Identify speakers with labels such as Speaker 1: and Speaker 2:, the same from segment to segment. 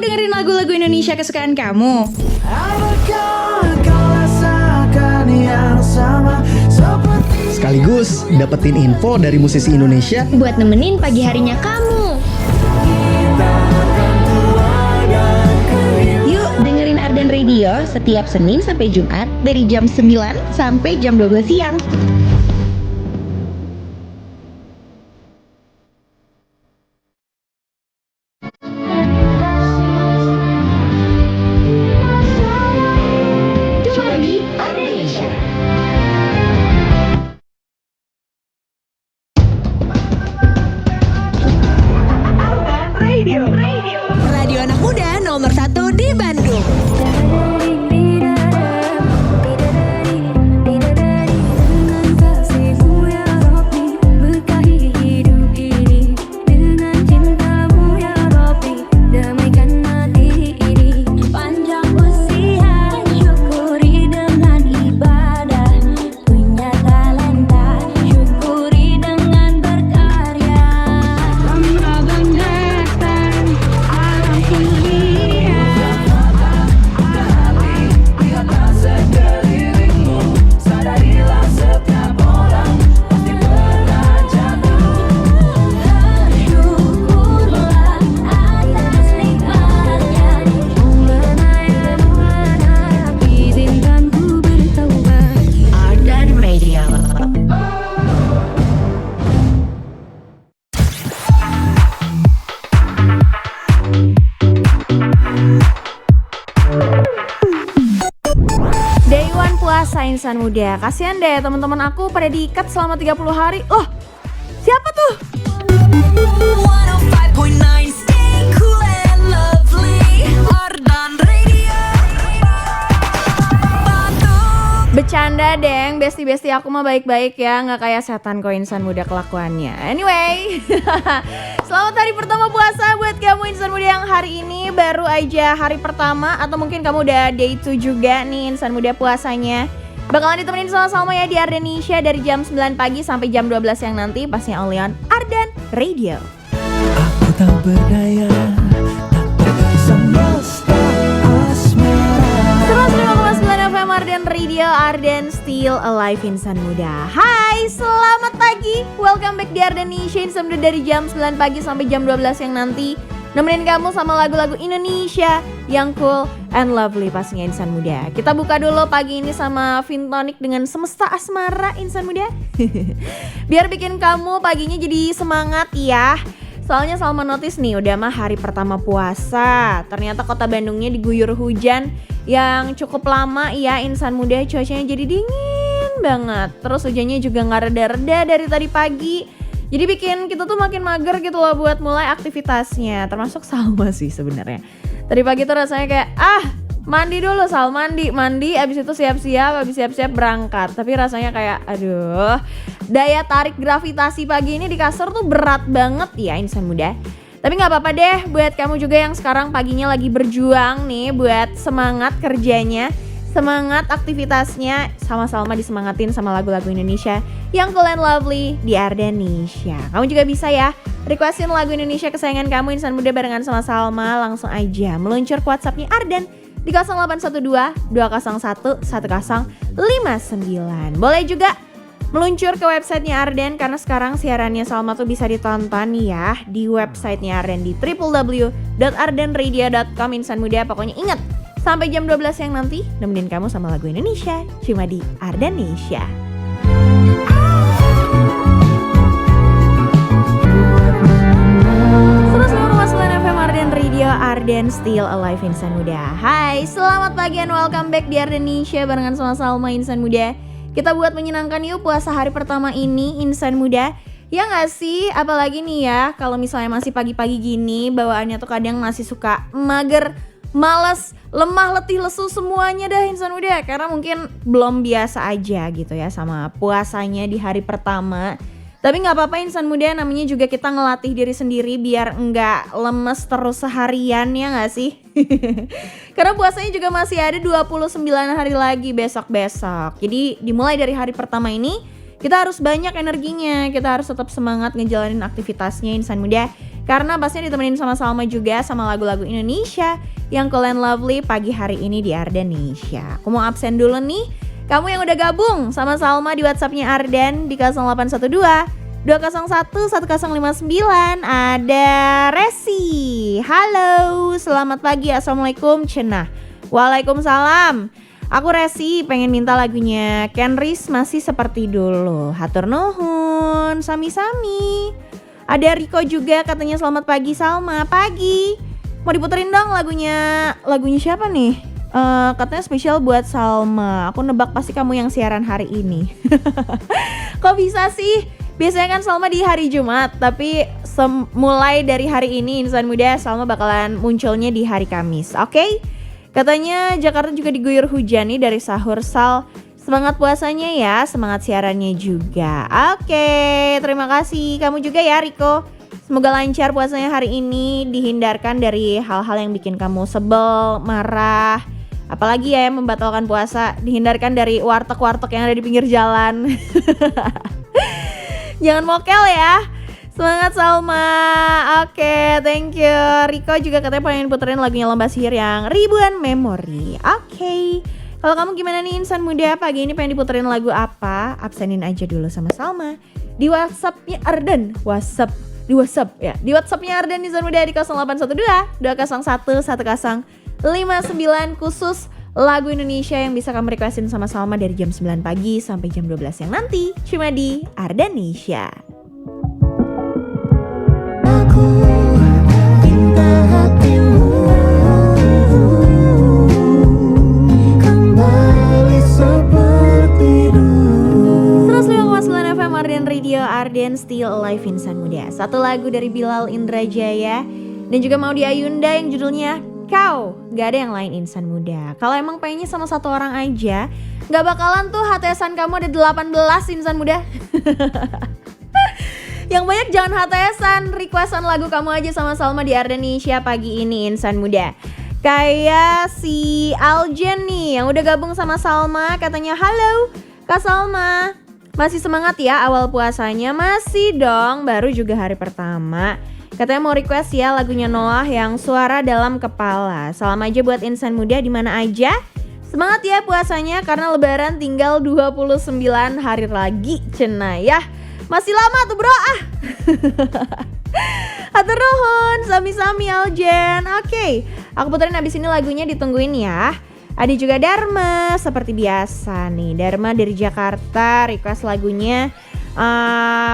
Speaker 1: dengerin lagu-lagu Indonesia kesukaan kamu?
Speaker 2: Sekaligus dapetin info dari musisi Indonesia
Speaker 1: Buat nemenin pagi harinya kamu.
Speaker 3: Yuk dengerin Ardan Radio setiap Senin sampai Jumat dari jam 9 sampai jam 12 siang.
Speaker 4: Radio anak muda nomor 1 di Bandung.
Speaker 5: Insan muda, kasihan deh teman-teman aku pada diikat selama 30 hari. Loh, siapa tuh?
Speaker 4: 105.9 Stay cool and lovely. Ardan Radio.
Speaker 5: Bercanda deng, besti-besti aku mah baik-baik ya, nggak kayak setan kok insan muda kelakuannya. Anyway, selamat hari pertama puasa buat kamu insan muda yang hari ini baru aja hari pertama, atau mungkin kamu udah day 2 juga nih insan muda puasanya. Bakalan ditemenin sama Salma ya di Ardenisha dari jam 9 pagi sampai jam 12 siang nanti, pastinya only on Ardan Radio.
Speaker 6: Aku tak berdaya, tak semesta asmara.
Speaker 5: 105,9 FM Ardan Radio, Ardan Still Alive insan muda. Hai, selamat pagi. Welcome back di Ardenisha insan muda dari jam 9 pagi sampai jam 12 siang nanti. Nemenin kamu sama lagu-lagu Indonesia yang cool and lovely pastinya insan muda. Kita buka dulu pagi ini sama Vintonic dengan Semesta Asmara insan muda. Biar bikin kamu paginya jadi semangat ya. Soalnya Salma notice nih udah mah hari pertama puasa. Ternyata kota Bandungnya diguyur hujan yang cukup lama ya insan muda. Cuacanya jadi dingin banget. Terus hujannya juga gak reda-reda dari tadi pagi. Jadi bikin kita tuh makin mager gitu loh buat mulai aktivitasnya. Termasuk Salma sih sebenarnya. Tadi pagi tuh rasanya kayak mandi dulu Sal, mandi abis itu siap-siap, abis siap-siap berangkat. Tapi rasanya kayak aduh, daya tarik gravitasi pagi ini di kasur tuh berat banget ya insan muda. Tapi gak apa-apa deh buat kamu juga yang sekarang paginya lagi berjuang nih buat semangat kerjanya, semangat aktivitasnya, sama Salma disemangatin sama lagu-lagu Indonesia yang cool and lovely di Ardenisha. Kamu juga bisa ya requestin lagu Indonesia kesayangan kamu insan muda barengan sama Salma. Langsung aja meluncur ke WhatsAppnya Ardan di 0812-201-1059. Boleh juga meluncur ke websitenya Ardan, karena sekarang siarannya Salma tuh bisa ditonton ya di websitenya Ardan di www.ardanradio.com insan muda. Pokoknya ingat, sampai jam 12 siang nanti nemenin kamu sama lagu Indonesia cuma di Ardenisha. FM Ardan Radio, Ardan Still Alive insan muda. Hai, selamat pagi and welcome back di Ardenisha barengan sama Salma insan muda. Kita buat menyenangkan yuk puasa hari pertama ini insan muda. Ya gak sih? Apalagi nih ya, kalau misalnya masih pagi-pagi gini, bawaannya tuh kadang masih suka mager, malas, lemah, letih, lesu semuanya dah insan muda. Karena mungkin belum biasa aja gitu ya sama puasanya di hari pertama. Tapi gak apa-apa insan muda, namanya juga kita ngelatih diri sendiri biar enggak lemes terus seharian ya gak sih? Karena puasanya juga masih ada 29 hari lagi besok-besok. Jadi dimulai dari hari pertama ini kita harus banyak energinya, kita harus tetap semangat ngejalanin aktivitasnya insan muda. Karena pastinya ditemenin sama Salma juga, sama lagu-lagu Indonesia yang cool and lovely pagi hari ini di Ardenisha. Aku mau absen dulu nih. Kamu yang udah gabung sama Salma di WhatsApp-nya Arden di 0812 201 1059. Ada Resi. Halo, selamat pagi, assalamualaikum cenah. Waalaikumsalam. Aku Resi, pengen minta lagunya Ken Riz Masih Seperti Dulu. Hatur nuhun, sami-sami. Ada Riko juga katanya selamat pagi Salma. Pagi. Mau diputerin dong lagunya siapa nih? Katanya spesial buat Salma. Aku nebak pasti kamu yang siaran hari ini. Kok bisa sih? Biasanya kan Salma di hari Jumat, tapi mulai dari hari ini insan muda Salma bakalan munculnya di hari Kamis. Oke? Katanya Jakarta juga diguyur hujan nih dari sahur Sal. Semangat puasanya ya, semangat siarannya juga. Oke, terima kasih kamu juga ya Riko. Semoga lancar puasanya hari ini, dihindarkan dari hal-hal yang bikin kamu sebel, marah. Apalagi ya yang membatalkan puasa, dihindarkan dari warteg-warteg yang ada di pinggir jalan. Jangan mokel ya. Semangat Salma. Oke, thank you. Riko juga katanya pengen puterin lagunya Lomba Sihir yang Ribuan Memori. Oke. Kalau kamu gimana nih insan muda, pagi ini pengen diputerin lagu apa? Absenin aja dulu sama Salma di WhatsApp-nya Arden. Di WhatsApp-nya Arden insan muda di 0812 201 1059 khusus lagu Indonesia yang bisa kamu requestin sama Salma dari jam 9 pagi sampai jam 12 yang nanti. Cuma di Ardenisha.
Speaker 6: Aku minta hatimu kembali seperti dulu.
Speaker 5: 105,9 FM Arden Radio, Arden Still Alive insan muda. Satu lagu dari Bilal Indrajaya dan juga Maudy Ayunda yang judulnya Kau. Gak ada yang lain insan muda. Kalau emang pengennya sama satu orang aja, gak bakalan tuh HTS-an kamu ada 18 insan muda. Yang banyak jangan HTS-an, requestan lagu kamu aja sama Salma di Ardenisha pagi ini insan muda. Kayak si Aljen nih yang udah gabung sama Salma, katanya halo Kak Salma, masih semangat ya awal puasanya? Masih dong, baru juga hari pertama. Katanya mau request ya lagunya Noah yang Suara Dalam Kepala. Salam aja buat insan muda di mana aja. Semangat ya puasanya karena lebaran tinggal 29 hari lagi cenah ya. Masih lama tuh bro Hatur nuhun, sami-sami Aljen. Oke, aku puterin abis ini lagunya, ditungguin ya. Ada juga Dharma seperti biasa nih. Dharma dari Jakarta request lagunya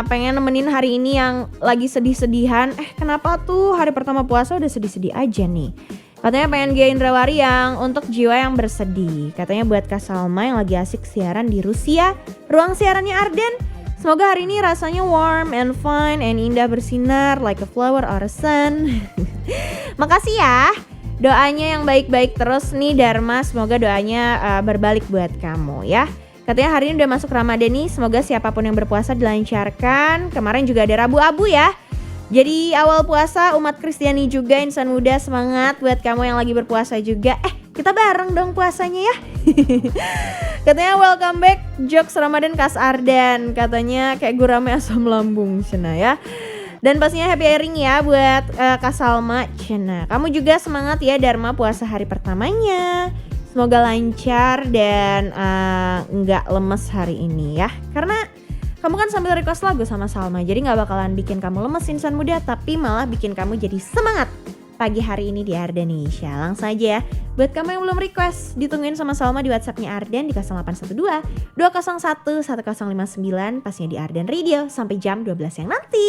Speaker 5: pengen nemenin hari ini yang lagi sedih-sedihan. Kenapa tuh hari pertama puasa udah sedih-sedih aja nih? Katanya pengen Gia Indrawari yang Untuk Jiwa Yang Bersedih. Katanya buat Kak Salma yang lagi asik siaran di Rusia, ruang siarannya Arden. Semoga hari ini rasanya warm and fun and indah bersinar like a flower or a sun. Makasih ya. Doanya yang baik-baik terus nih Dharma. Semoga doanya berbalik buat kamu ya. Katanya hari ini udah masuk Ramadan nih. Semoga siapapun yang berpuasa dilancarkan. Kemarin juga ada Rabu Abu ya. Jadi awal puasa umat Kristiani juga insan muda, semangat buat kamu yang lagi berpuasa juga. Kita bareng dong puasanya ya. Katanya welcome back Jokes Ramadan Kas Ardan. Katanya kayak gurame asam lambung cina ya. Dan pastinya happy airing ya buat Kak Salma cina. Kamu juga semangat ya Dharma puasa hari pertamanya. Semoga lancar dan gak lemes hari ini ya. Karena kamu kan sambil request lagu sama Salma, jadi gak bakalan bikin kamu lemes insan muda, tapi malah bikin kamu jadi semangat pagi hari ini di Ardenisha. Langsung aja ya, buat kamu yang belum request, ditungguin sama Salma di WhatsApp-nya Arden di 0812 201 1059, pastinya di Arden Radio sampai jam 12 yang nanti.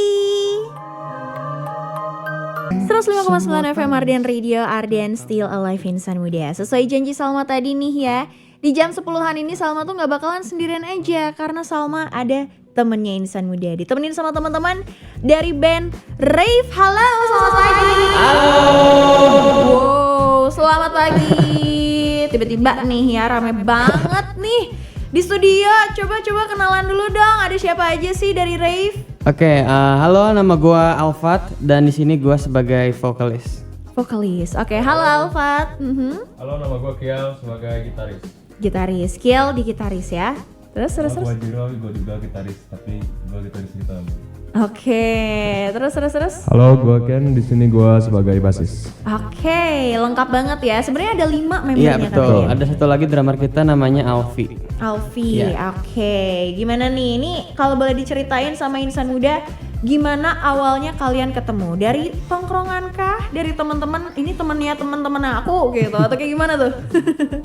Speaker 5: 105,9 FM Arden Radio, Arden Still Alive insan muda. Sesuai janji Salma tadi nih ya, di jam 10-an ini Salma tuh gak bakalan sendirian aja, karena Salma ada temennya insan muda, ditemenin sama teman-teman dari band Rave. Halo, selamat pagi.
Speaker 7: Halo.
Speaker 5: Wow, selamat pagi. Tiba-tiba nih ya, rame banget nih di studio. Coba kenalan dulu dong, ada siapa aja sih dari Rave?
Speaker 7: Oke, halo, nama gue Alfat dan di sini gue sebagai vokalis.
Speaker 5: Oke, halo Alfat.
Speaker 8: Halo, nama gue Kiel sebagai gitaris.
Speaker 5: Kiel di gitaris ya. Terus
Speaker 8: Gua Jiro, gua juga gitaris, tapi gua gitaris hitam.
Speaker 5: Oke, terus.
Speaker 8: Halo, gua Ken. Di sini gua sebagai basis.
Speaker 5: Oke, lengkap banget ya. Sebenarnya ada 5 membernya
Speaker 7: Iya
Speaker 5: kan
Speaker 7: betul.
Speaker 5: ya?
Speaker 7: Ada satu lagi drummer kita namanya Alfi.
Speaker 5: Alfi,
Speaker 7: Iya.
Speaker 5: oke. Gimana nih? Ini kalau boleh diceritain sama Insan Muda, gimana awalnya kalian ketemu? Dari tongkrongan kah? Dari teman-teman? Ini temennya teman-teman aku gitu atau kayak gimana tuh?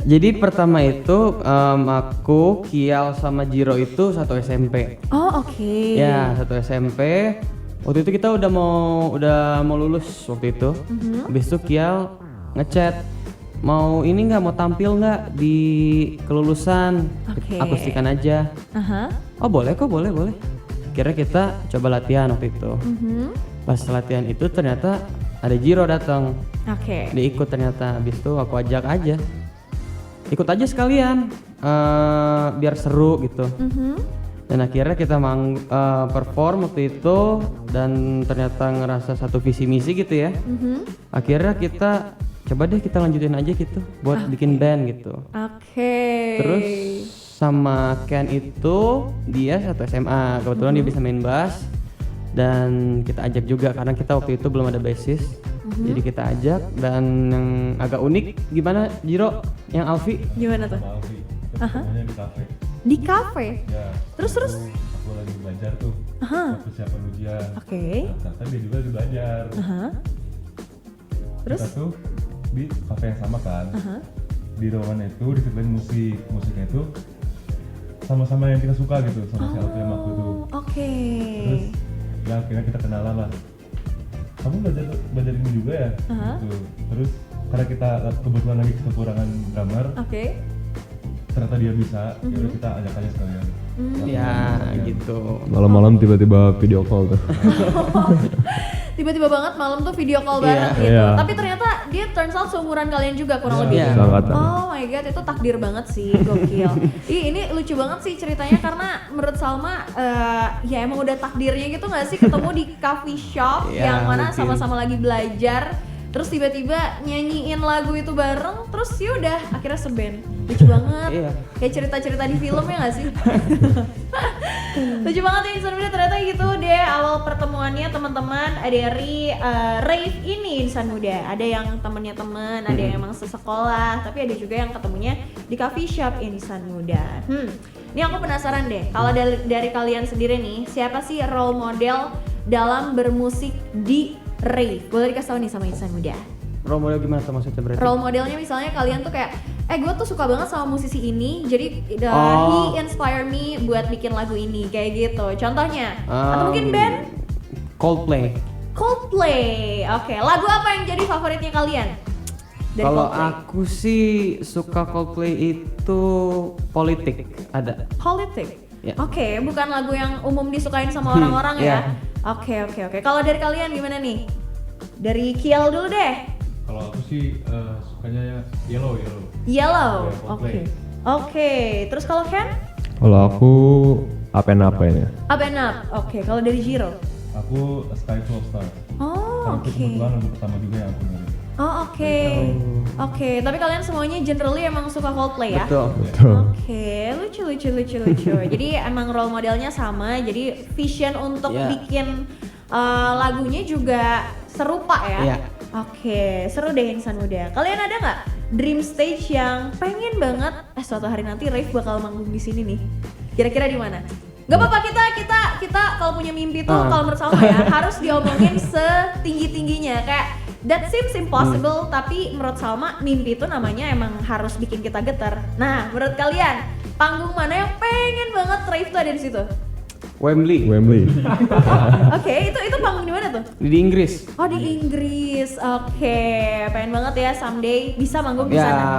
Speaker 7: Jadi pertama itu aku, Kial sama Jiro itu satu SMP.
Speaker 5: Oh, oke.
Speaker 7: Ya, satu SMP. Waktu itu kita udah mau lulus waktu itu. Habis itu Kial ngechat, mau ini nggak, mau tampil nggak di kelulusan?
Speaker 5: Oke.
Speaker 7: Akustikan aja.
Speaker 5: Aha.
Speaker 7: Oh boleh kok, boleh. Kira kita coba latihan waktu itu. Pas latihan itu ternyata ada Jiro datang.
Speaker 5: Oke.
Speaker 7: Dia ikut ternyata. Habis itu aku ajak aja. Ikut aja sekalian, biar seru gitu. Dan akhirnya kita perform waktu itu dan ternyata ngerasa satu visi misi gitu ya. Akhirnya kita coba deh kita lanjutin aja gitu buat bikin band gitu.
Speaker 5: Oke.
Speaker 7: Terus sama Ken itu dia satu SMA, kebetulan dia bisa main bass dan kita ajak juga karena kita waktu itu belum ada bassist. Jadi kita ajak, dan yang agak unik gimana Jiro, yang Alfi?
Speaker 5: Gimana tuh?
Speaker 8: Sama Alfi. Ketemunya di kafe.
Speaker 5: Di kafe.
Speaker 8: Ya.
Speaker 5: Terus?
Speaker 8: Aku lagi belajar tuh. Persiapan ujian.
Speaker 5: Oke.
Speaker 8: Nah, ternyata dia juga lagi belajar.
Speaker 5: Terus?
Speaker 8: Kita tuh di kafe yang sama kan. Di ruangan itu disediain musiknya itu sama-sama yang kita suka gitu, sama si Alfi sama aku tuh.
Speaker 5: Oke.
Speaker 8: Terus ya akhirnya kita kenalan lah. Kamu belajar ini juga ya? Gitu. Terus karena kita kebetulan lagi kekurangan drummer,
Speaker 5: Oke.
Speaker 8: ternyata dia bisa, ya udah kita ajak aja sekalian.
Speaker 7: Ya gitu.
Speaker 8: Malam-malam tiba-tiba video call tuh.
Speaker 5: Tiba-tiba banget malam tuh video call bareng gitu.
Speaker 8: Iya.
Speaker 5: Tapi ternyata dia turns out seumuran kalian juga kurang lebih.
Speaker 7: Iya.
Speaker 8: Sangat.
Speaker 5: Oh my god, itu takdir banget sih, gokil. Ini lucu banget sih ceritanya karena menurut Salma ya emang udah takdirnya gitu gak sih ketemu di coffee shop
Speaker 7: Iya,
Speaker 5: yang mana
Speaker 7: mungkin.
Speaker 5: sama-sama lagi belajar, terus tiba-tiba nyanyiin lagu itu bareng, terus yaudah akhirnya seband. Lucu banget.
Speaker 7: Iya.
Speaker 5: Kayak cerita-cerita di film ya gak sih? Lucu banget ya Insan Muda, ternyata gitu deh awal pertemuannya teman-teman dari rave ini Insan Muda. Ada yang temennya temen, ada yang emang sesekolah, tapi ada juga yang ketemunya di coffee shop Insan Muda. Ini aku penasaran deh, kalau dari kalian sendiri nih, siapa sih role model dalam bermusik di rave? Boleh dikasih tahu nih sama Insan Muda.
Speaker 7: Role model gimana tuh maksudnya berarti?
Speaker 5: Role modelnya misalnya kalian tuh kayak gue tuh suka banget sama musisi ini, jadi
Speaker 7: Oh.
Speaker 5: he inspire me buat bikin lagu ini kayak gitu. Contohnya atau mungkin band
Speaker 7: Coldplay.
Speaker 5: Coldplay. Oke, lagu apa yang jadi favoritnya kalian? Dari
Speaker 7: Kalau
Speaker 5: Coldplay?
Speaker 7: aku sih suka Coldplay itu Politik ada.
Speaker 5: Politik.
Speaker 7: Ya.
Speaker 5: Oke, bukan lagu yang umum disukain sama orang-orang ya.
Speaker 7: Iya.
Speaker 5: Oke. Kalau dari kalian gimana nih? Dari Kiel dulu deh.
Speaker 8: Kalau aku sih sukanya ya Yellow.
Speaker 5: Yellow.
Speaker 8: Ya,
Speaker 5: Oke.
Speaker 8: Coldplay.
Speaker 5: Oke. Terus kalau Ken?
Speaker 8: Kalau aku Up and Up ya.
Speaker 5: Up and Up. Oke. Kalau dari Jiro?
Speaker 8: Aku Sky Full of Stars.
Speaker 5: Oh,
Speaker 8: Karena itu
Speaker 5: oke.
Speaker 8: kebetulan lagu pertama juga yang aku dengerin.
Speaker 5: Oh, oke. Oke, tapi kalian semuanya generally emang suka Coldplay ya?
Speaker 7: Betul.
Speaker 5: Oke, lucu. Jadi emang role modelnya sama, jadi vision untuk
Speaker 7: Iya.
Speaker 5: bikin lagunya juga serupa ya?
Speaker 7: Iya.
Speaker 5: Oke, seru deh Insan Muda. Kalian ada nggak dream stage yang pengen banget suatu hari nanti Rave bakal manggung di sini nih? Kira-kira di mana? Gak apa-apa, kita kalau punya mimpi tuh kalau menurut Salma ya harus diomongin setinggi-tingginya. Kayak that seems impossible, tapi menurut Salma mimpi itu namanya emang harus bikin kita getar. Nah, menurut kalian panggung mana yang pengen banget Rave tuh ada di situ?
Speaker 7: Wembley.
Speaker 5: Oke, itu panggung di mana tuh?
Speaker 7: Di Inggris.
Speaker 5: Oh, di Inggris. Oke, pengen banget ya someday bisa manggung di sana.
Speaker 7: Ya.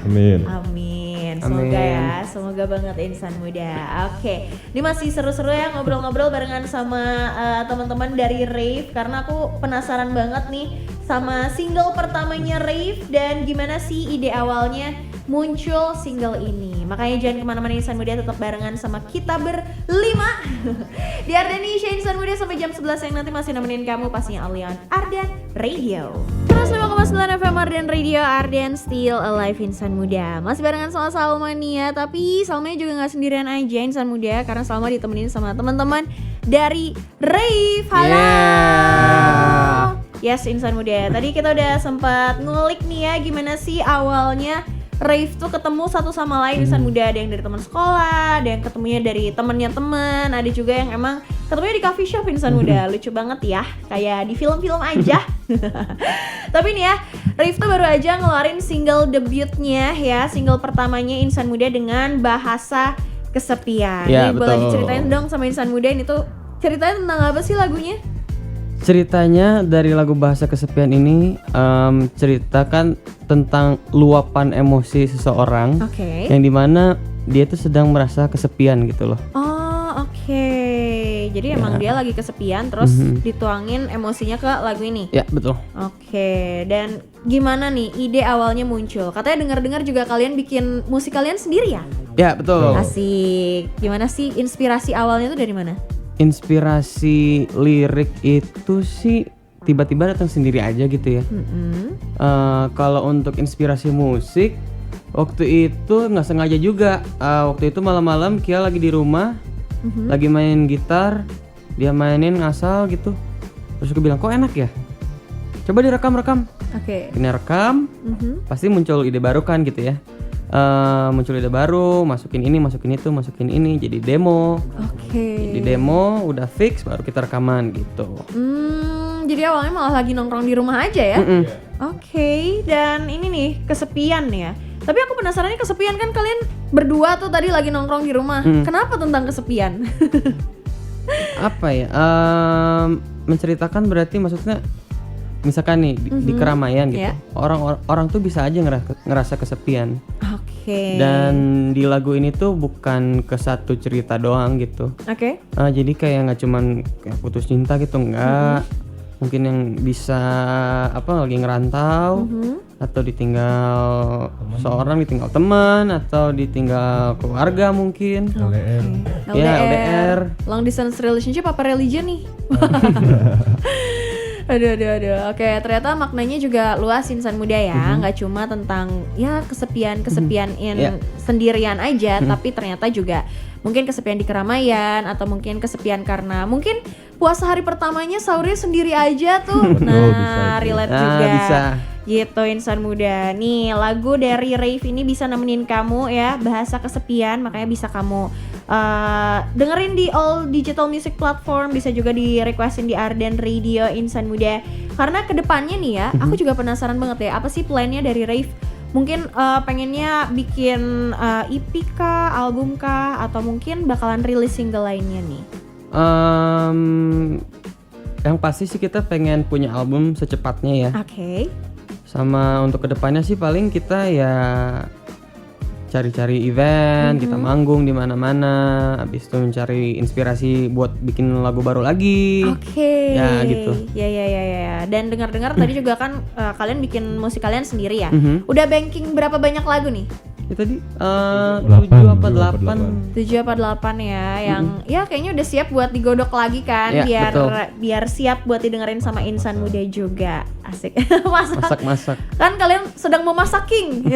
Speaker 8: Amin.
Speaker 5: Amin. Semoga
Speaker 7: Amin.
Speaker 5: ya, semoga banget Insan Muda. Oke, ini masih seru-seru ya ngobrol-ngobrol barengan sama teman-teman dari Rave karena aku penasaran banget nih sama single pertamanya Rave dan gimana sih ide awalnya muncul single ini. Makanya jangan kemana-mana Insan Muda, tetap barengan sama kita berlima di Ardenisha Insan Muda sampai jam 11 yang nanti masih nemenin kamu pastinya Alian Ardan Radio. Terus 5,9 101 FM Ardan Radio, Ardan Still Alive Insan Muda. Masih barengan sama Salma nih ya. Tapi Salmanya juga gak sendirian aja Insan Muda, karena Salma ditemenin sama teman-teman dari Rave. Halo Yes Insan Muda, tadi kita udah sempat ngulik nih ya, gimana sih awalnya Rave tuh ketemu satu sama lain Insan Muda. Ada yang dari teman sekolah, ada yang ketemunya dari temennya teman, ada juga yang emang ketemunya di coffee shop Insan Muda. Lucu banget ya, kayak di film-film aja. Tapi nih ya, Rave tuh baru aja ngeluarin single debutnya ya, single pertamanya Insan Muda dengan Bahasa Kesepian.
Speaker 7: Ya,
Speaker 5: Jadi boleh
Speaker 7: betul.
Speaker 5: diceritain dong sama Insan Muda, ini tuh ceritanya tentang apa sih lagunya?
Speaker 7: Ceritanya dari lagu Bahasa Kesepian ini ceritakan tentang luapan emosi seseorang
Speaker 5: Oke.
Speaker 7: yang dimana dia tuh sedang merasa kesepian gitu loh.
Speaker 5: Oh oke. Jadi emang dia lagi kesepian, terus dituangin emosinya ke lagu ini.
Speaker 7: Ya betul.
Speaker 5: Oke, dan gimana nih ide awalnya muncul? Katanya dengar-dengar juga kalian bikin musik kalian sendiri ya?
Speaker 7: Ya betul.
Speaker 5: Asik. Gimana sih inspirasi awalnya tuh dari mana?
Speaker 7: Inspirasi lirik itu sih tiba-tiba datang sendiri aja gitu ya. Kalau untuk inspirasi musik waktu itu nggak sengaja juga. Waktu itu malam-malam Kia lagi di rumah, lagi main gitar, dia mainin ngasal gitu. Terus aku bilang kok enak ya, coba direkam.
Speaker 5: Oke.
Speaker 7: Ini rekam, pasti muncul ide baru kan gitu ya. Muncul ide baru, masukin ini, masukin itu, masukin ini, jadi demo.
Speaker 5: Oke.
Speaker 7: Di demo udah fix, baru kita rekaman gitu.
Speaker 5: Jadi awalnya malah lagi nongkrong di rumah aja ya? Oke, dan ini nih kesepian ya. Tapi aku penasarannya kesepian kan kalian berdua tuh tadi lagi nongkrong di rumah. Kenapa tentang kesepian?
Speaker 7: Apa ya? Menceritakan berarti maksudnya misalkan nih di keramaian gitu.
Speaker 5: Yeah.
Speaker 7: Orang tuh bisa aja ngerasa kesepian.
Speaker 5: Oke.
Speaker 7: Dan di lagu ini tuh bukan ke satu cerita doang gitu.
Speaker 5: Oke.
Speaker 7: Jadi kayak nggak cuman kayak putus cinta gitu, enggak. Mungkin yang bisa lagi ngerantau, atau ditinggal seorang, ditinggal teman, atau ditinggal keluarga mungkin.
Speaker 8: LDR.
Speaker 7: Ya, LDR.
Speaker 5: Long distance relationship apa religion nih? Aduh. Oke, ternyata maknanya juga luas Insan Muda ya. Nggak cuma tentang ya kesepian sendirian aja, tapi ternyata juga mungkin kesepian di keramaian, atau mungkin kesepian karena mungkin puasa hari pertamanya sahurnya sendiri aja tuh. Nah, relate juga.
Speaker 7: Bisa.
Speaker 5: Gitu Insan Muda. Nih lagu dari Rave ini bisa nemenin kamu ya, Bahasa Kesepian. Makanya bisa kamu dengerin di all digital music platform, bisa juga di requestin di Ardan Radio Insan Muda. Karena kedepannya nih ya, aku juga penasaran banget ya, apa sih plannya dari Rave? Mungkin pengennya bikin EP kah, album kah, atau mungkin bakalan rilis single lainnya nih?
Speaker 7: Yang pasti sih kita pengen punya album secepatnya ya.
Speaker 5: Oke.
Speaker 7: Sama untuk kedepannya sih paling kita ya cari-cari event, kita manggung di mana-mana, habis itu mencari inspirasi buat bikin lagu baru lagi.
Speaker 5: Oke.
Speaker 7: Ya gitu.
Speaker 5: Ya. Dan dengar-dengar tadi juga kan kalian bikin musik kalian sendiri ya. Udah banking berapa banyak lagu nih?
Speaker 7: Ya tadi
Speaker 8: 7
Speaker 7: 7 apa 8.
Speaker 5: 7 apa 8 ya, yang ya kayaknya udah siap buat digodok lagi kan,
Speaker 7: Ya, betul.
Speaker 5: biar siap buat didengerin sama Insan Muda juga. Asik.
Speaker 7: Masak-masak.
Speaker 5: Kan kalian sedang memasaking.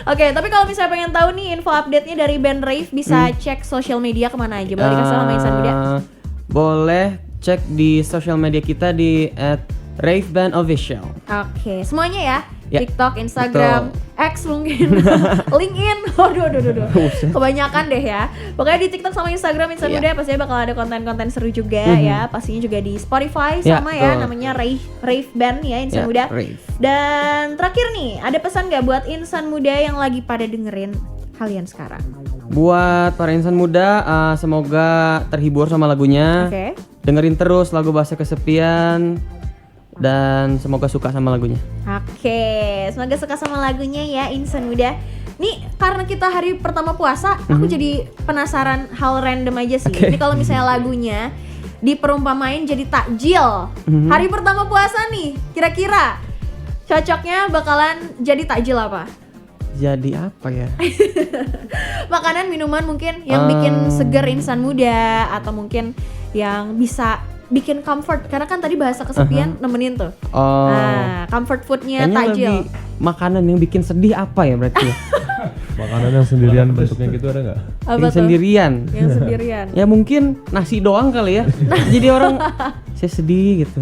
Speaker 5: Oke, tapi kalau misalnya pengen tahu nih info update-nya dari band Rave, bisa cek sosial media kemana aja? Boleh dikasih sama Insan Muda?
Speaker 7: Boleh cek di sosial media kita di @ravebandofficial.
Speaker 5: Oke, semuanya ya?
Speaker 7: Ya,
Speaker 5: TikTok, Instagram, X mungkin, LinkedIn. Waduh. Kebanyakan deh ya. Pokoknya di TikTok sama Instagram Insan Muda pastinya bakal ada konten-konten seru juga ya. Pastinya juga di Spotify sama ya,
Speaker 7: betul.
Speaker 5: namanya Rave Band ya Insan Muda.
Speaker 7: Rave.
Speaker 5: Dan terakhir nih, ada pesan gak buat Insan Muda yang lagi pada dengerin kalian sekarang?
Speaker 7: Buat para insan muda, semoga terhibur sama lagunya.
Speaker 5: Oke.
Speaker 7: Dengerin terus lagu Bahasa Kesepian. Dan semoga suka sama lagunya.
Speaker 5: Oke, semoga suka sama lagunya ya Insan Muda. Nih karena kita hari pertama puasa, aku jadi penasaran hal random aja sih. Ini kalau misalnya lagunya diperumpamain jadi takjil, hari pertama puasa nih, kira-kira cocoknya bakalan jadi takjil apa?
Speaker 7: Jadi apa ya?
Speaker 5: Makanan, minuman mungkin yang bikin seger Insan Muda, atau mungkin yang bisa bikin comfort? Karena kan tadi bahasa kesepian nemenin tuh.
Speaker 7: Oh.
Speaker 5: Nah, comfort foodnya
Speaker 7: Kayaknya
Speaker 5: tajil.
Speaker 7: lebih makanan yang bikin sedih apa ya berarti? Ya?
Speaker 8: Makanan yang sendirian bentuknya gitu ada nggak?
Speaker 5: Apa
Speaker 7: Yang
Speaker 5: tuh?
Speaker 7: sendirian.
Speaker 5: Yang sendirian.
Speaker 7: Ya mungkin nasi doang kali ya. Jadi orang saya sedih gitu.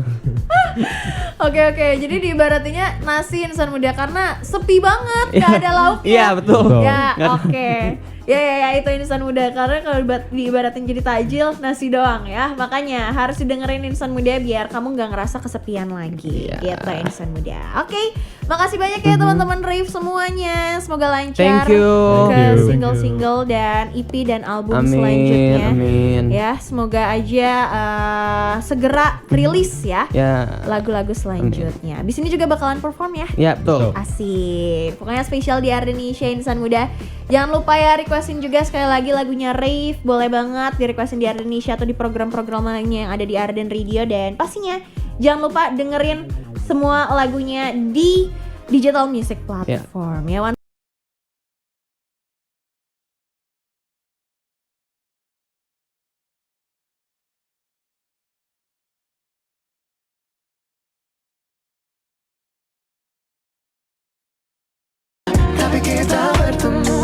Speaker 5: Oke, jadi diibaratinnya nasi insan muda karena sepi banget, gak ada lauknya.
Speaker 7: Iya betul.
Speaker 5: Ya,
Speaker 7: Nggak ada.
Speaker 5: oke. Ya, itu insan muda karena kalau diibaratin jadi tajil nasi doang ya. Makanya harus didengerin insan muda biar kamu nggak ngerasa kesepian lagi.
Speaker 7: Iya.
Speaker 5: Gitu insan muda. Oke, makasih banyak ya teman-teman Rave semuanya. Semoga lancar
Speaker 7: Thank you.
Speaker 5: ke
Speaker 8: Thank you.
Speaker 5: single-single dan EP dan album
Speaker 7: Amin,
Speaker 5: selanjutnya.
Speaker 7: amin.
Speaker 5: Ya, semoga aja segera rilis ya
Speaker 7: Ya.
Speaker 5: lagu-lagu selanjutnya. Di sini juga bakalan perform ya.
Speaker 7: Ya betul.
Speaker 5: Asik. Pokoknya spesial di Ardenisha insan muda. Jangan lupa ya requestin juga sekali lagi lagunya Rave. Boleh banget di requestin di Ardenisha atau di program-program lainnya yang ada di Arden Radio. Dan pastinya jangan lupa dengerin semua lagunya di digital music platform ya.
Speaker 6: Tapi kita bertemu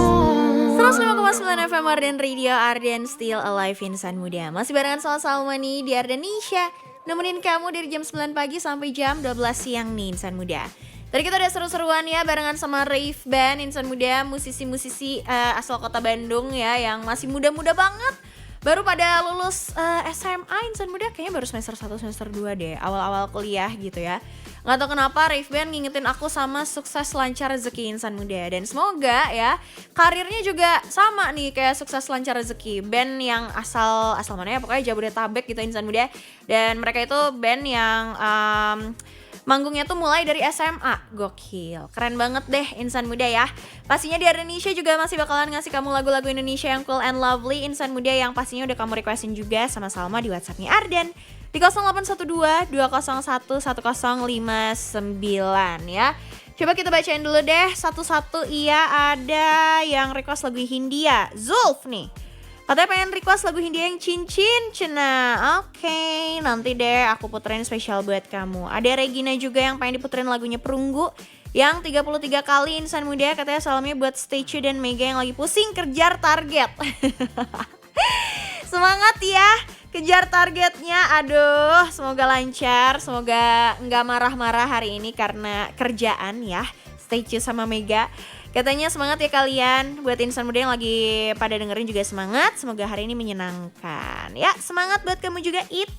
Speaker 5: 105,9 FM Arden Radio, Arden Still Alive insan muda. Masih barengan sama Salma nih di Ardenisha. Nemenin kamu dari jam 9 pagi sampai jam 12 siang nih insan muda. Tadi kita udah seru-seruan ya barengan sama Rave Band insan muda, musisi-musisi asal kota Bandung ya yang masih muda-muda banget. Baru pada lulus SMA insan muda, kayaknya baru semester 1 semester 2 deh, awal-awal kuliah gitu ya. Gak tau kenapa Rave Band ngingetin aku sama sukses lancar rezeki insan muda. Dan semoga ya karirnya juga sama nih kayak sukses lancar rezeki. Band yang asal mana ya, pokoknya Jabodetabek gitu insan muda. Dan mereka itu band yang manggungnya tuh mulai dari SMA. Gokil, keren banget deh insan muda ya. Pastinya di Ardenisha juga masih bakalan ngasih kamu lagu-lagu Indonesia yang cool and lovely insan muda, yang pastinya udah kamu requestin juga sama Salma di WhatsAppnya Arden di 0812-201-1059 ya. Coba kita bacain dulu deh satu-satu. Iya, ada yang request lagu Hindia, Zulf nih. Katanya pengen request lagu Hindia yang Cincin Cena. Oke, nanti deh aku puterin spesial buat kamu. Ada Regina juga yang pengen diputerin lagunya Perunggu yang 33 kali insan muda. Katanya salamnya buat Statue dan Mega yang lagi pusing kejar target. Semangat ya, kejar targetnya. Aduh, semoga lancar, semoga nggak marah-marah hari ini karena kerjaan ya. Statue sama Mega. Katanya semangat ya kalian. Buat insan muda yang lagi pada dengerin juga semangat. Semoga hari ini menyenangkan. Ya, semangat buat kamu juga It.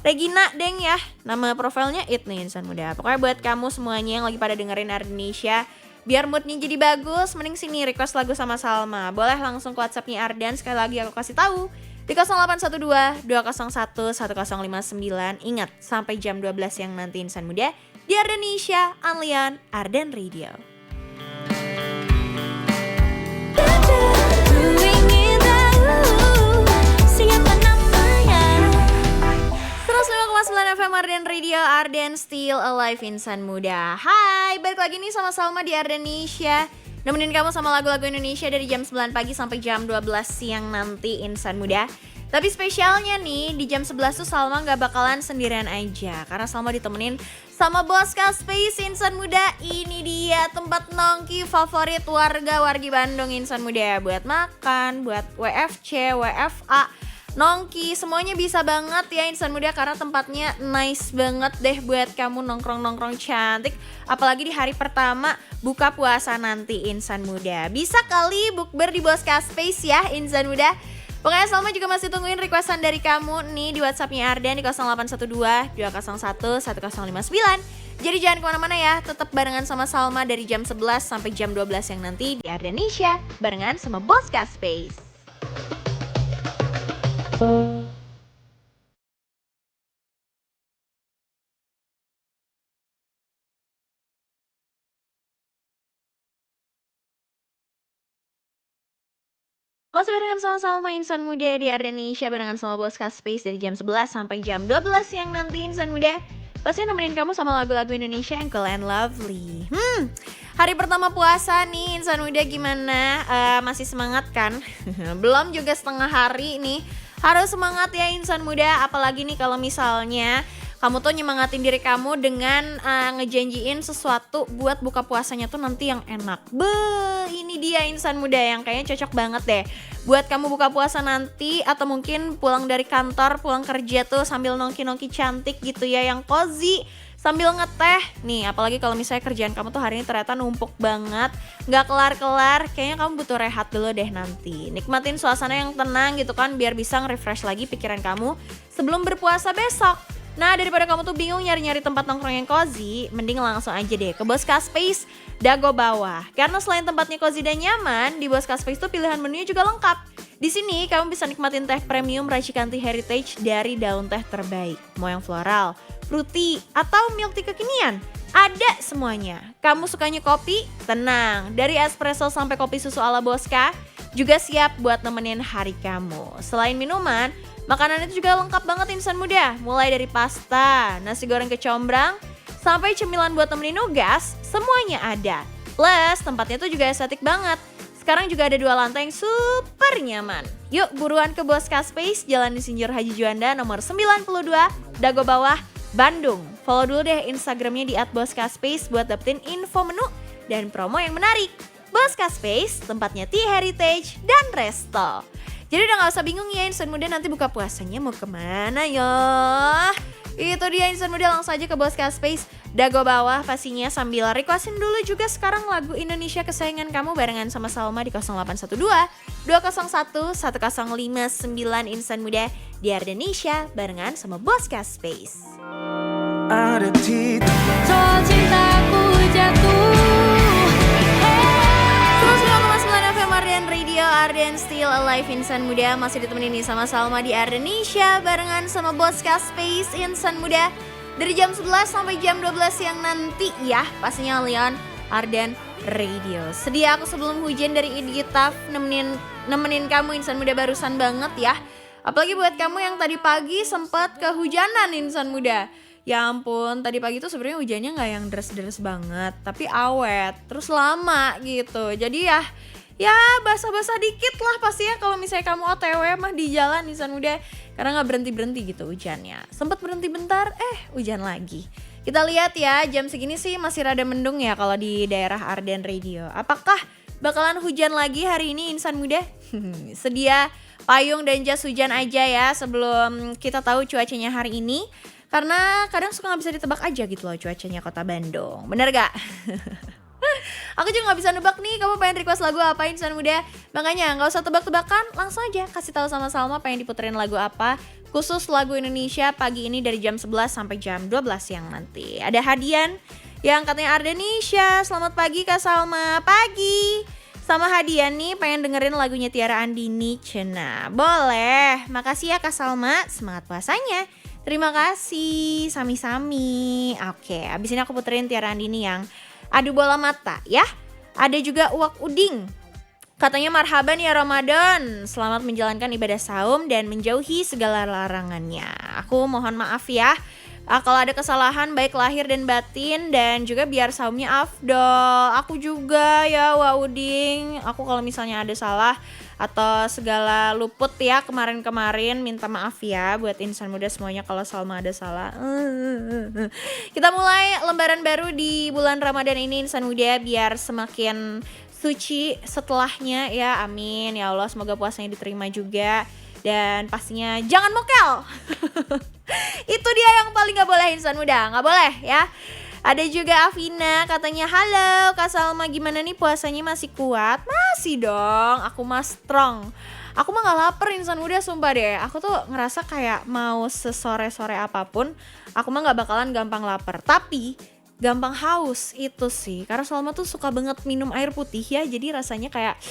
Speaker 5: Regina Deng ya, nama profilnya It nih insan muda. Pokoknya buat kamu semuanya yang lagi pada dengerin Ardenisha, biar moodnya jadi bagus, mending sini request lagu sama Salma. Boleh langsung ke WhatsAppnya Arden, sekali lagi aku kasih tahu di 0812-201-1059. Ingat, sampai jam 12 siang nanti insan muda di Ardenisha, Anlian, Arden Radio.
Speaker 4: Ku ingin tahu siapa namanya.
Speaker 5: 105,9 FM Arden Radio, Arden Still Alive insan muda. Hai, balik lagi nih sama Salma di Ardenisha. Nemenin kamu sama lagu-lagu Indonesia dari jam 9 pagi sampai jam 12 siang nanti insan muda. Tapi spesialnya nih, di jam 11 tuh Salma gak bakalan sendirian aja, karena Salma ditemenin sama Boska Space insan muda. Ini dia tempat nongki favorit wargi Bandung insan muda. Buat makan, buat WFC, WFA, nongki, semuanya bisa banget ya insan muda, karena tempatnya nice banget deh buat kamu nongkrong-nongkrong cantik. Apalagi di hari pertama buka puasa nanti insan muda. Bisa kali bukber di Boska Space ya insan muda. Pokoknya Salma juga masih tungguin requestan dari kamu nih di WhatsAppnya Arden di 0812-201-1059. Jadi jangan kemana-mana ya, tetap barengan sama Salma dari jam 11 sampai jam 12 yang nanti di Ardenisha barengan sama Boska Space. Masih barengan sama Salma insan muda di Ardenisha barengan sama Boska Space dari jam 11 sampai jam 12 siang nanti insan muda. Pasti nemenin kamu sama lagu-lagu Indonesia yang cool and lovely. Hari pertama puasa nih insan muda gimana? Masih semangat kan? Belum juga setengah hari nih. Harus semangat ya insan muda, apalagi nih kalau misalnya kamu tuh nyemangatin diri kamu dengan ngejanjiin sesuatu buat buka puasanya tuh nanti yang enak. Ini dia insan muda yang kayaknya cocok banget deh buat kamu buka puasa nanti, atau mungkin pulang dari kantor, pulang kerja tuh sambil nongki-nongki cantik gitu ya, yang cozy sambil ngeteh. Nih apalagi kalau misalnya kerjaan kamu tuh hari ini ternyata numpuk banget, gak kelar-kelar, kayaknya kamu butuh rehat dulu deh nanti. Nikmatin suasana yang tenang gitu kan, biar bisa nge-refresh lagi pikiran kamu sebelum berpuasa besok. Nah daripada kamu tuh bingung nyari-nyari tempat nongkrong yang cozy, mending langsung aja deh ke Bosca Space Dago Bawah. Karena selain tempatnya cozy dan nyaman, di Bosca Space tuh pilihan menunya juga lengkap. Di sini kamu bisa nikmatin teh premium racikan tea heritage dari daun teh terbaik. Mau yang floral, fruity, atau milk tea kekinian, ada semuanya. Kamu sukanya kopi? Tenang, dari espresso sampai kopi susu ala Bosca juga siap buat nemenin hari kamu. Selain minuman, makanan itu juga lengkap banget insan muda. Mulai dari pasta, nasi goreng kecombrang, sampai cemilan buat nemenin nugas, semuanya ada. Plus tempatnya tuh juga estetik banget. Sekarang juga ada 2 lantai yang super nyaman. Yuk buruan ke Bosca Space, Jalan Insinyur Haji Juanda nomor 92, Dago Bawah, Bandung. Follow dulu deh Instagramnya di @boscaspace buat dapetin info menu dan promo yang menarik. Bosca Space, tempatnya tea heritage dan resto. Jadi udah gak usah bingung ya insan muda, nanti buka puasanya mau kemana ya. Itu dia insan muda, langsung aja ke Bosca Space Dago Bawah pastinya, sambil requestin dulu juga sekarang lagu Indonesia kesayangan kamu barengan sama Salma di 0812 201 1059 insan muda di Ardenisha barengan sama Bosca Space.
Speaker 6: Ada di
Speaker 4: Soal cintaku jatuh.
Speaker 5: 105,9 FM Arden Radio, Arden Still Alive insan muda. Masih ditemenin nih sama Salma di Ardenisha barengan sama Bosca Space insan muda. Dari jam 11 sampai jam 12 siang nanti ya, pastinya Leon Arden Radio. Sedia aku sebelum hujan dari Idgitaf nemenin kamu insan muda barusan banget ya. Apalagi buat kamu yang tadi pagi sempat kehujanan insan muda. Ya ampun, tadi pagi tuh sebenarnya hujannya nggak yang deres-deres banget, tapi awet, terus lama gitu. Jadi ya basah-basah dikit lah pastinya kalau misalnya kamu OTW mah di jalan insan muda, karena nggak berhenti gitu hujannya. Sempet berhenti bentar, hujan lagi. Kita lihat ya, jam segini sih masih rada mendung ya kalau di daerah Arden Radio. Apakah bakalan hujan lagi hari ini insan muda? Sedia payung dan jas hujan aja ya sebelum kita tahu cuacanya hari ini. Karena kadang suka gak bisa ditebak aja gitu loh cuacanya kota Bandung. Bener gak? Aku juga gak bisa nebak nih kamu pengen request lagu apa insan muda. Makanya gak usah tebak-tebakan, langsung aja kasih tahu sama Salma pengen diputerin lagu apa. Khusus lagu Indonesia pagi ini dari jam 11 sampai jam 12 siang nanti. Ada Hadian yang katanya Ardenisha, selamat pagi Kak Salma. Pagi. Sama Hadian nih pengen dengerin lagunya Tiara Andini, Cena. Boleh, makasih ya Kak Salma, semangat puasanya. Terima kasih, sami-sami. Oke, abis ini aku puterin Tiara Andini yang Adu Bola Mata ya. Ada juga Uwak Uding. Katanya marhaban ya Ramadan. Selamat menjalankan ibadah saum dan menjauhi segala larangannya. Aku mohon maaf ya. Kalau ada kesalahan baik lahir dan batin, dan juga biar saumnya afdol. Aku juga ya Wak Uding. Aku kalau misalnya ada salah atau segala luput ya kemarin-kemarin, minta maaf ya buat insan muda semuanya kalau Salma ada salah. Kita mulai lembaran baru di bulan Ramadan ini insan muda, biar semakin suci setelahnya ya, amin ya Allah. Semoga puasanya diterima juga, dan pastinya jangan mokel. Itu dia yang paling gak boleh insan muda, gak boleh ya. Ada juga Afina katanya, halo Kak Salma, gimana nih puasanya, masih kuat? Masih dong, aku mah strong. Aku mah gak lapar insan muda, sumpah deh. Aku tuh ngerasa kayak mau sesore-sore apapun, aku mah gak bakalan gampang lapar. Tapi gampang haus itu sih, karena Salma tuh suka banget minum air putih ya. Jadi rasanya kayak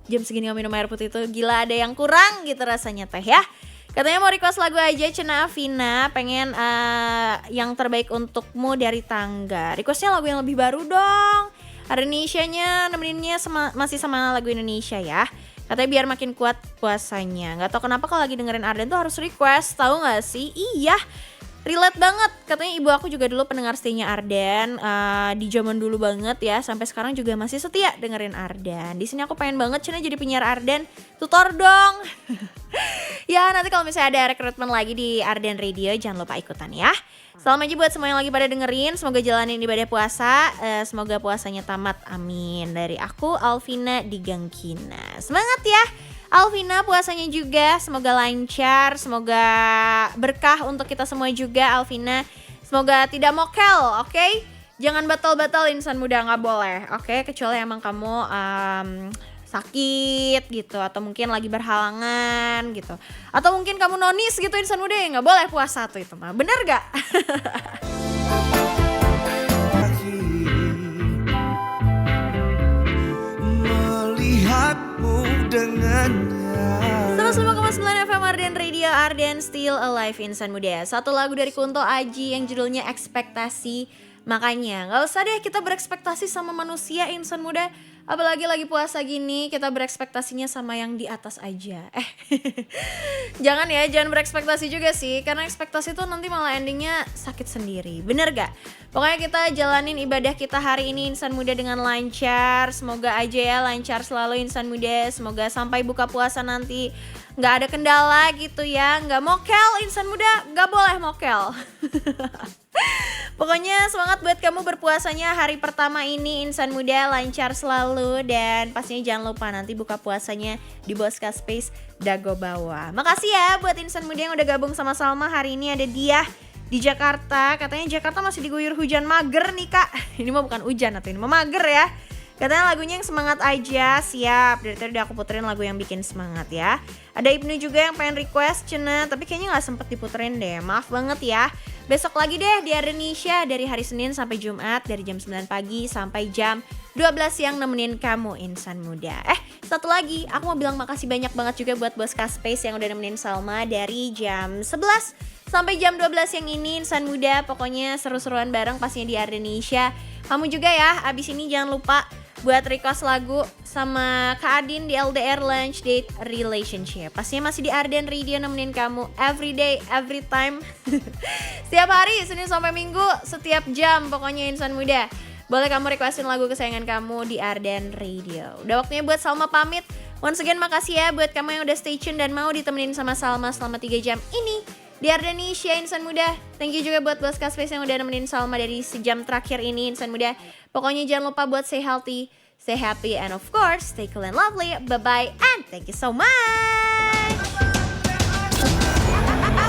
Speaker 5: jam segini gak minum air putih tuh gila, ada yang kurang gitu rasanya teh ya. Katanya mau request lagu aja Cena Afina, pengen yang terbaik untukmu dari Tangga. Requestnya lagu yang lebih baru dong. Ardenisha-nya nemeninnya masih sama lagu Indonesia ya. Katanya biar makin kuat puasanya. Gak tau kenapa kalau lagi dengerin Arden tuh harus request, tahu gak sih? Iya, relate banget. Katanya ibu aku juga dulu pendengar setianya Ardan di zaman dulu banget ya, sampai sekarang juga masih setia dengerin Ardan. Di sini aku pengen banget Cina jadi penyiar Ardan, tutor dong. Ya nanti kalau misalnya ada rekrutmen lagi di Ardan Radio jangan lupa ikutan ya. Salam aja buat semua yang lagi pada dengerin, semoga jalanin ibadah puasa, semoga puasanya tamat, amin. Dari aku Alvina di Gangkina. Semangat ya Alvina puasanya juga, semoga lancar, semoga berkah untuk kita semua juga Alvina. Semoga tidak mokel, oke? Jangan batal-batal insan muda, nggak boleh, oke? Kecuali emang kamu sakit gitu, atau mungkin lagi berhalangan gitu, atau mungkin kamu nonis gitu insan muda, ya nggak boleh puasa tuh itu mah, bener gak?
Speaker 6: Melihatmu dengannya.
Speaker 5: 105,9 FM Ardan Radio, Ardan Still Alive insan muda. Satu lagu dari Kunto Aji yang judulnya Ekspektasi. Makanya gak usah deh kita berekspektasi sama manusia insan muda, apalagi lagi puasa gini kita berekspektasinya sama yang di atas aja. Jangan ya, jangan berekspektasi juga sih, karena ekspektasi tuh nanti malah endingnya sakit sendiri, bener gak? Pokoknya kita jalanin ibadah kita hari ini insan muda dengan lancar. Semoga aja ya lancar selalu insan muda. Semoga sampai buka puasa nanti gak ada kendala gitu ya. Gak mokel insan muda, gak boleh mokel. Pokoknya semangat buat kamu berpuasanya hari pertama ini insan muda, lancar selalu. Dan pastinya jangan lupa nanti buka puasanya di Boska Space Dago Bawah. Makasih ya buat insan muda yang udah gabung sama Salma. Hari ini ada dia di Jakarta. Katanya Jakarta masih diguyur hujan mager nih kak. Ini mah bukan hujan atau ini mah mager ya. Katanya lagunya yang semangat aja. Siap, dari tadi udah aku puterin lagu yang bikin semangat ya. Ada Ibnu juga yang pengen request Cina, tapi kayaknya gak sempet diputerin deh, maaf banget ya. Besok lagi deh di Ardenisha dari hari Senin sampai Jumat, dari jam 9 pagi sampai jam 12 siang nemenin kamu insan muda. Satu lagi, aku mau bilang makasih banyak banget juga buat Boska Space yang udah nemenin Salma dari jam 11 sampai jam 12 yang ini insan muda. Pokoknya seru-seruan bareng pastinya di Ardenisha. Kamu juga ya, abis ini jangan lupa buat request lagu sama Kak Adin di LDR Lunch Date Relationship. Pastinya masih di Ardan Radio nemenin kamu every day, every time. Setiap hari, Senin sampai Minggu, setiap jam pokoknya insan muda. Boleh kamu requestin lagu kesayangan kamu di Ardan Radio. Udah waktunya buat Salma pamit. Once again makasih ya buat kamu yang udah stay tune dan mau ditemenin sama Salma selama 3 jam ini di Ardenisha insan muda. Thank you juga buat Boska Space yang udah nemenin Salma dari sejam terakhir ini insan muda. Pokoknya jangan lupa buat stay healthy, stay happy, and of course stay cool and lovely. Bye bye and thank you so much.